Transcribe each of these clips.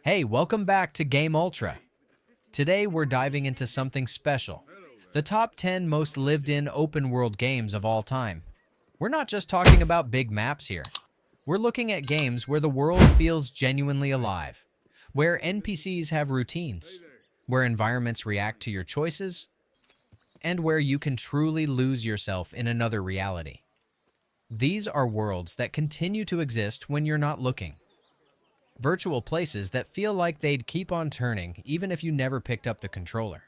Hey, welcome back to Game Ultra. Today we're diving into something special. The top 10 most lived-in open-world games of all time. We're not just talking about big maps here. We're looking at games where the world feels genuinely alive, where NPCs have routines, where environments react to your choices, and where you can truly lose yourself in another reality. These are worlds that continue to exist when you're not looking. Virtual places that feel like they'd keep on turning even if you never picked up the controller.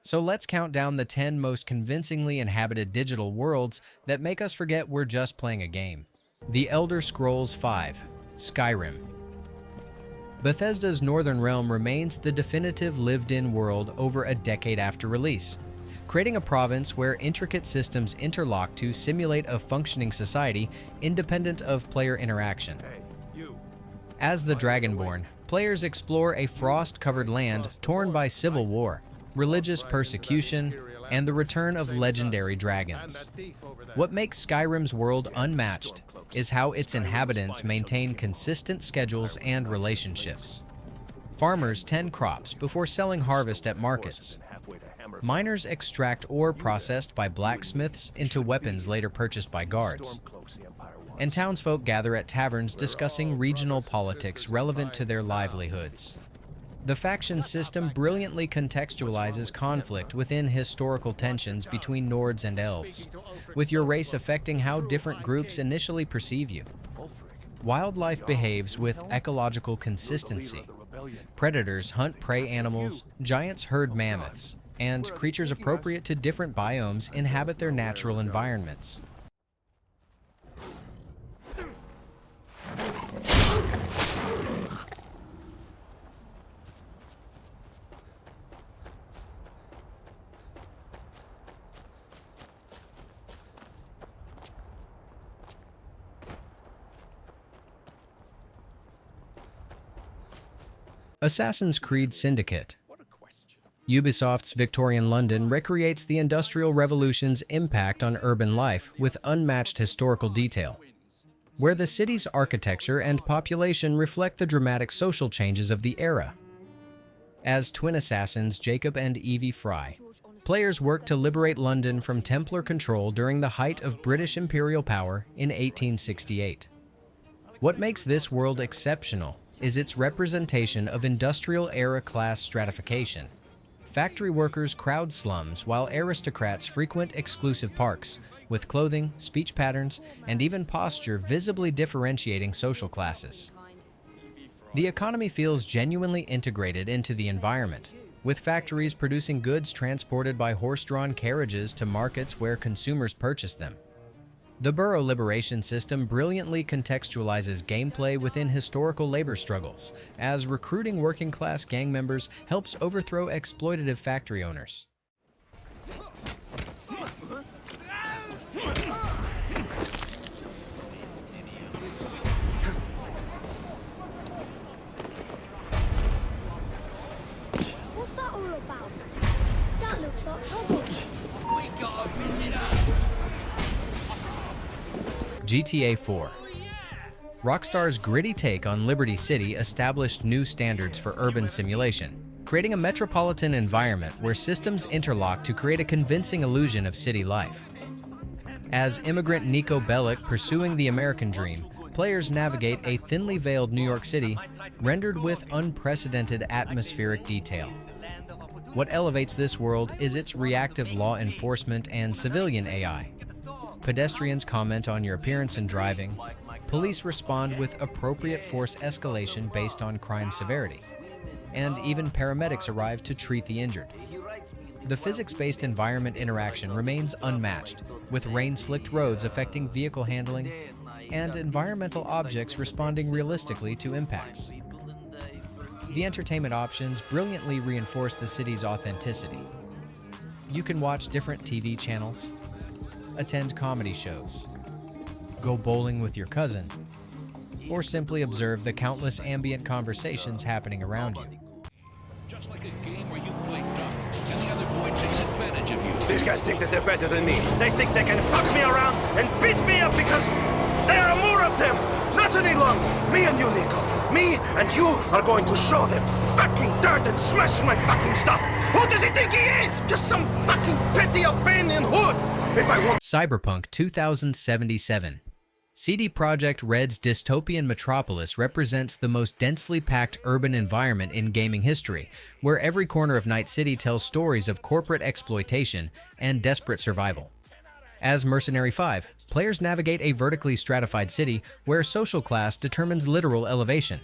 So let's count down the 10 most convincingly inhabited digital worlds that make us forget we're just playing a game. The Elder Scrolls V: Skyrim. Bethesda's Northern Realm remains the definitive lived-in world over a decade after release, creating a province where intricate systems interlock to simulate a functioning society independent of player interaction. As the Dragonborn, players explore a frost-covered land torn by civil war, religious persecution, and the return of legendary dragons. What makes Skyrim's world unmatched is how its inhabitants maintain consistent schedules and relationships. Farmers tend crops before selling harvest at markets. Miners extract ore processed by blacksmiths into weapons later purchased by guards. And townsfolk gather at taverns discussing regional politics relevant to their livelihoods. The faction system brilliantly contextualizes conflict within historical tensions between Nords and Elves, with your race affecting how different groups initially perceive you. Wildlife behaves with ecological consistency. Predators hunt prey animals, giants herd mammoths, and creatures appropriate to different biomes inhabit their natural environments. Assassin's Creed Syndicate. Ubisoft's Victorian London recreates the Industrial Revolution's impact on urban life with unmatched historical detail, where the city's architecture and population reflect the dramatic social changes of the era. As twin assassins Jacob and Evie Fry, players work to liberate London from Templar control during the height of British imperial power in 1868. What makes this world exceptional is its representation of industrial-era class stratification. Factory workers crowd slums while aristocrats frequent exclusive parks, with clothing, speech patterns, and even posture visibly differentiating social classes. The economy feels genuinely integrated into the environment, with factories producing goods transported by horse-drawn carriages to markets where consumers purchase them. The Borough Liberation system brilliantly contextualizes gameplay within historical labor struggles, as recruiting working-class gang members helps overthrow exploitative factory owners. What's that all about? That looks like trouble. We got a visitor! GTA 4. Rockstar's gritty take on Liberty City established new standards for urban simulation, creating a metropolitan environment where systems interlock to create a convincing illusion of city life. As immigrant Nico Bellic pursuing the American dream, players navigate a thinly veiled New York City rendered with unprecedented atmospheric detail. What elevates this world is its reactive law enforcement and civilian AI. Pedestrians comment on your appearance and driving. Police respond with appropriate force escalation based on crime severity. And even paramedics arrive to treat the injured. The physics-based environment interaction remains unmatched, with rain-slicked roads affecting vehicle handling and environmental objects responding realistically to impacts. The entertainment options brilliantly reinforce the city's authenticity. You can watch different TV channels, attend comedy shows, go bowling with your cousin, or simply observe the countless ambient conversations happening around you. Just like a game where you play dumb, and the other boy takes advantage of you. These guys think that they're better than me. They think they can fuck me around and beat me up because there are more of them! Not any longer! Me and you, Nico. Me and you are going to show them fucking dirt and smashing my fucking stuff. Who does he think he is? Just some fucking petty Albanian hood. If I want Cyberpunk 2077. CD Projekt Red's dystopian metropolis represents the most densely packed urban environment in gaming history, where every corner of Night City tells stories of corporate exploitation and desperate survival. As Mercenary 5, players navigate a vertically stratified city where social class determines literal elevation,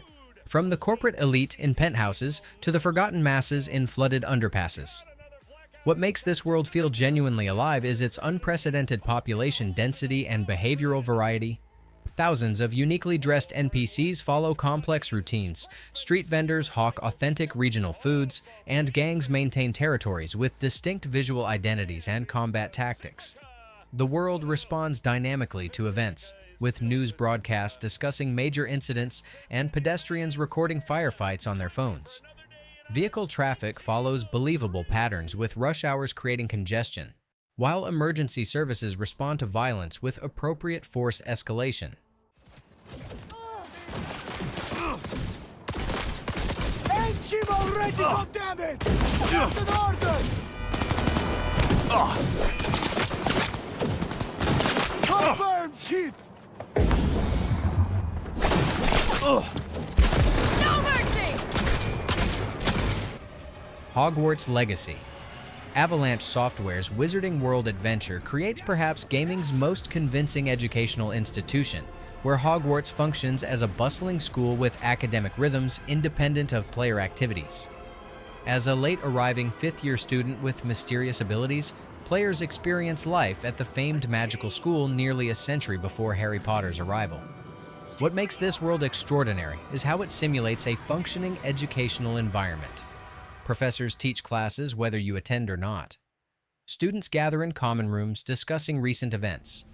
from the corporate elite in penthouses to the forgotten masses in flooded underpasses. What makes this world feel genuinely alive is its unprecedented population density and behavioral variety. Thousands of uniquely dressed NPCs follow complex routines, street vendors hawk authentic regional foods, and gangs maintain territories with distinct visual identities and combat tactics. The world responds dynamically to events, with news broadcasts discussing major incidents and pedestrians recording firefights on their phones. Vehicle traffic follows believable patterns with rush hours creating congestion, while emergency services respond to violence with appropriate force escalation. Engine already, goddammit! That's an order! Confirmed hit! No mercy! Hogwarts Legacy. Avalanche Software's Wizarding World adventure creates perhaps gaming's most convincing educational institution, where Hogwarts functions as a bustling school with academic rhythms independent of player activities. As a late-arriving fifth-year student with mysterious abilities, players experience life at the famed magical school nearly a century before Harry Potter's arrival. What makes this world extraordinary is how it simulates a functioning educational environment. Professors teach classes whether you attend or not. Students gather in common rooms discussing recent events.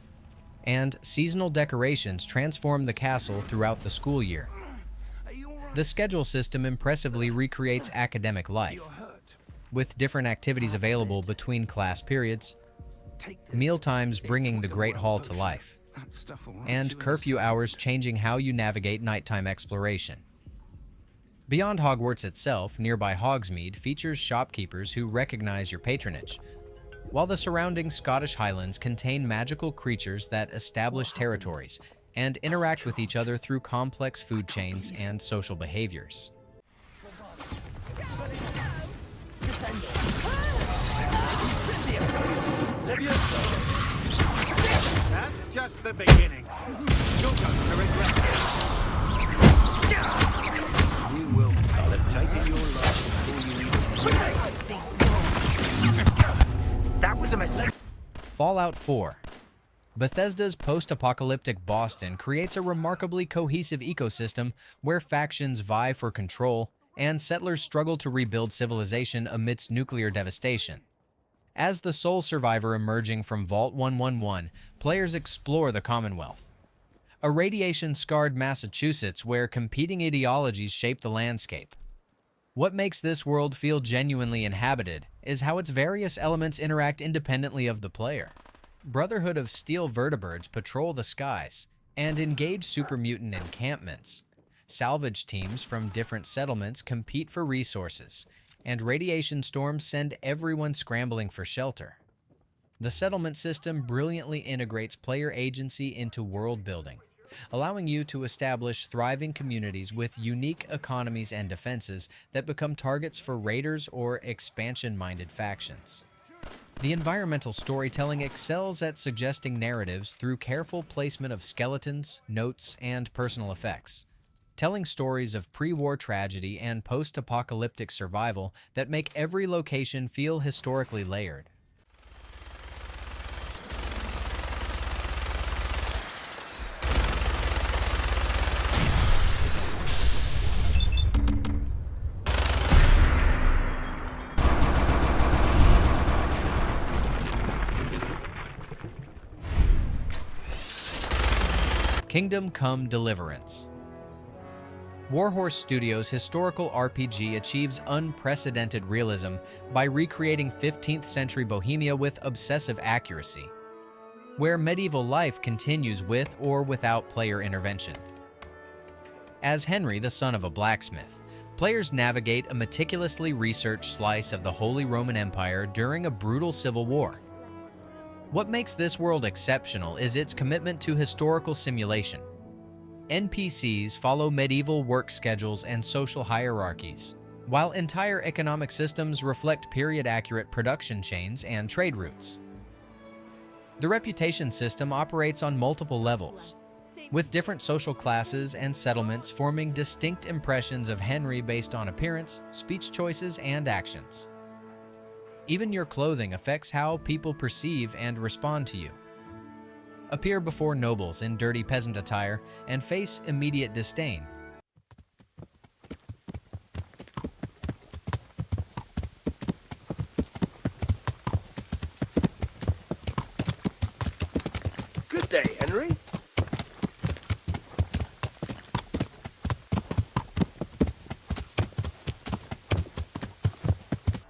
And seasonal decorations transform the castle throughout the school year. The schedule system impressively recreates academic life, with different activities available between class periods, mealtimes bringing the Great Hall to life, and curfew hours changing how you navigate nighttime exploration. Beyond Hogwarts itself, nearby Hogsmeade features shopkeepers who recognize your patronage, while the surrounding Scottish Highlands contain magical creatures that establish territories and interact with each other through complex food chains and social behaviors. That's just the beginning. You're going to regret this. You will. I'll have taken your life before you even... That was a mistake. Fallout 4. Bethesda's post-apocalyptic Boston creates a remarkably cohesive ecosystem where factions vie for control and settlers struggle to rebuild civilization amidst nuclear devastation. As the sole survivor emerging from Vault 111, players explore the Commonwealth, a radiation-scarred Massachusetts where competing ideologies shape the landscape. What makes this world feel genuinely inhabited is how its various elements interact independently of the player. Brotherhood of Steel vertibirds patrol the skies and engage super mutant encampments. Salvage teams from different settlements compete for resources, and radiation storms send everyone scrambling for shelter. The settlement system brilliantly integrates player agency into world building, allowing you to establish thriving communities with unique economies and defenses that become targets for raiders or expansion-minded factions. The environmental storytelling excels at suggesting narratives through careful placement of skeletons, notes, and personal effects, telling stories of pre-war tragedy and post-apocalyptic survival that make every location feel historically layered. Kingdom Come Deliverance. Warhorse Studios' historical RPG achieves unprecedented realism by recreating 15th century Bohemia with obsessive accuracy, where medieval life continues with or without player intervention. As Henry, the son of a blacksmith, players navigate a meticulously researched slice of the Holy Roman Empire during a brutal civil war. What makes this world exceptional is its commitment to historical simulation. NPCs follow medieval work schedules and social hierarchies, while entire economic systems reflect period-accurate production chains and trade routes. The reputation system operates on multiple levels, with different social classes and settlements forming distinct impressions of Henry based on appearance, speech choices, and actions. Even your clothing affects how people perceive and respond to you. Appear before nobles in dirty peasant attire and face immediate disdain. Good day, Henry.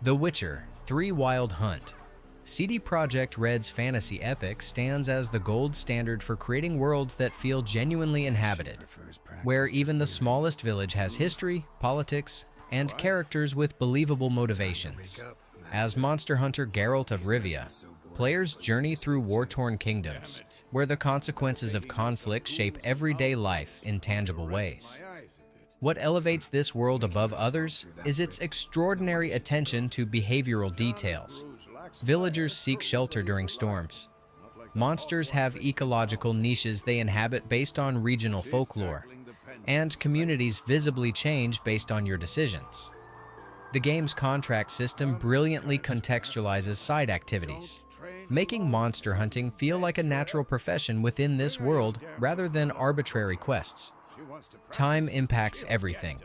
The Witcher 3: Wild Hunt. CD Projekt Red's fantasy epic stands as the gold standard for creating worlds that feel genuinely inhabited, where even the smallest village has history, politics, and characters with believable motivations. As monster hunter Geralt of Rivia, players journey through war-torn kingdoms, where the consequences of conflict shape everyday life in tangible ways. What elevates this world above others is its extraordinary attention to behavioral details. Villagers seek shelter during storms. Monsters have ecological niches they inhabit based on regional folklore, and communities visibly change based on your decisions. The game's contract system brilliantly contextualizes side activities, making monster hunting feel like a natural profession within this world rather than arbitrary quests. Time impacts everything,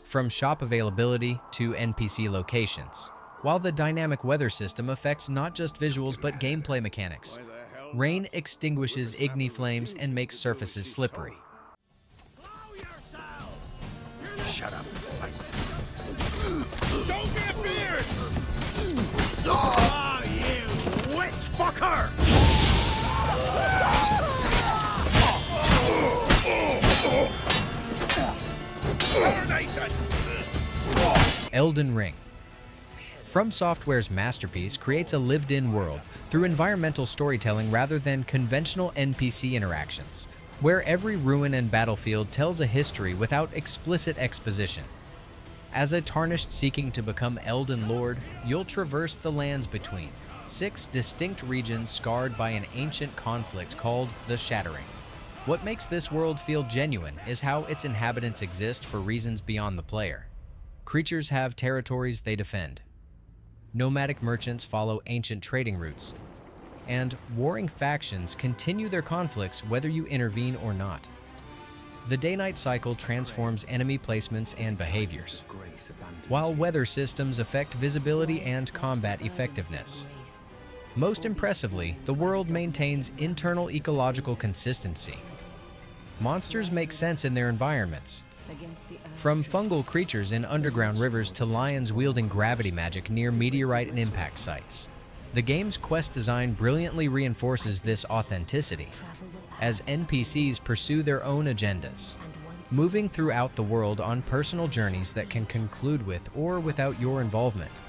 from shop availability to NPC locations, while the dynamic weather system affects not just visuals but gameplay mechanics. Rain extinguishes igni flames and makes surfaces slippery. Shut up and fight. Don't be afeared! Ah, you witch fucker! Elden Ring. From Software's masterpiece creates a lived-in world through environmental storytelling rather than conventional NPC interactions, where every ruin and battlefield tells a history without explicit exposition. As a Tarnished seeking to become Elden Lord, you'll traverse the lands between 6 distinct regions scarred by an ancient conflict called the Shattering. What makes this world feel genuine is how its inhabitants exist for reasons beyond the player. Creatures have territories they defend. Nomadic merchants follow ancient trading routes, and warring factions continue their conflicts whether you intervene or not. The day-night cycle transforms enemy placements and behaviors, while weather systems affect visibility and combat effectiveness. Most impressively, the world maintains internal ecological consistency. Monsters make sense in their environments, from fungal creatures in underground rivers to lions wielding gravity magic near meteorite and impact sites. The game's quest design brilliantly reinforces this authenticity, as NPCs pursue their own agendas, moving throughout the world on personal journeys that can conclude with or without your involvement.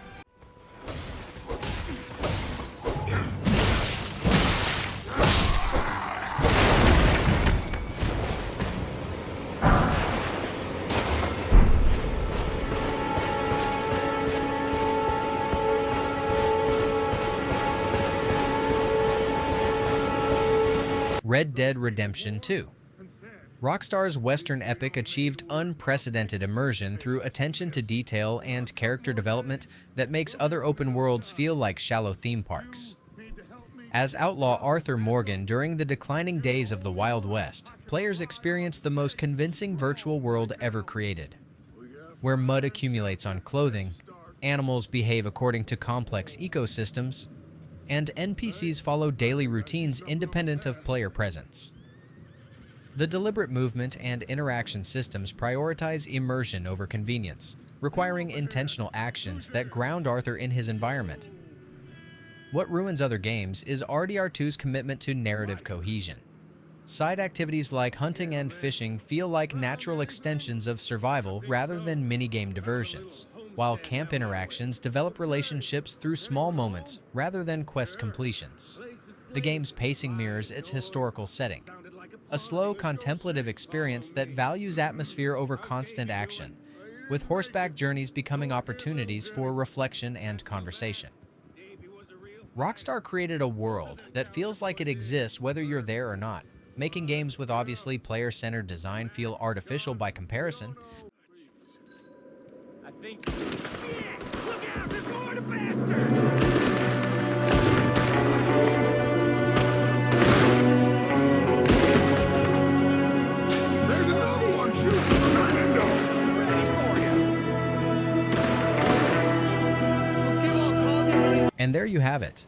Red Dead Redemption 2. Rockstar's Western epic achieved unprecedented immersion through attention to detail and character development that makes other open worlds feel like shallow theme parks. As outlaw Arthur Morgan during the declining days of the Wild West, players experience the most convincing virtual world ever created, where mud accumulates on clothing, animals behave according to complex ecosystems, and NPCs follow daily routines independent of player presence. The deliberate movement and interaction systems prioritize immersion over convenience, requiring intentional actions that ground Arthur in his environment. What ruins other games is RDR2's commitment to narrative cohesion. Side activities like hunting and fishing feel like natural extensions of survival rather than minigame diversions, while camp interactions develop relationships through small moments rather than quest completions. The game's pacing mirrors its historical setting, a slow, contemplative experience that values atmosphere over constant action, with horseback journeys becoming opportunities for reflection and conversation. Rockstar created a world that feels like it exists whether you're there or not, making games with obviously player-centered design feel artificial by comparison. I think. Look out! There's more to bastard! There's another one shooting from the window. Ready for you. And there you have it,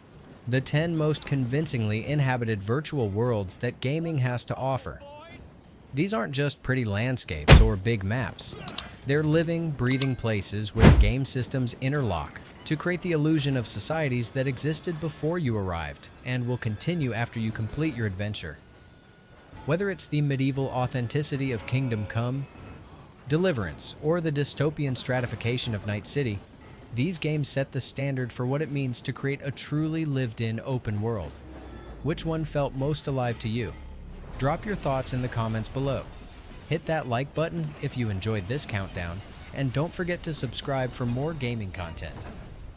the 10 most convincingly inhabited virtual worlds that gaming has to offer. These aren't just pretty landscapes or big maps. They're living, breathing places where game systems interlock to create the illusion of societies that existed before you arrived and will continue after you complete your adventure. Whether it's the medieval authenticity of Kingdom Come, Deliverance, or the dystopian stratification of Night City, these games set the standard for what it means to create a truly lived-in open world. Which one felt most alive to you? Drop your thoughts in the comments below. Hit that like button if you enjoyed this countdown, and don't forget to subscribe for more gaming content.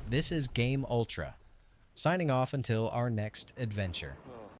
This is Game Ultra, signing off until our next adventure.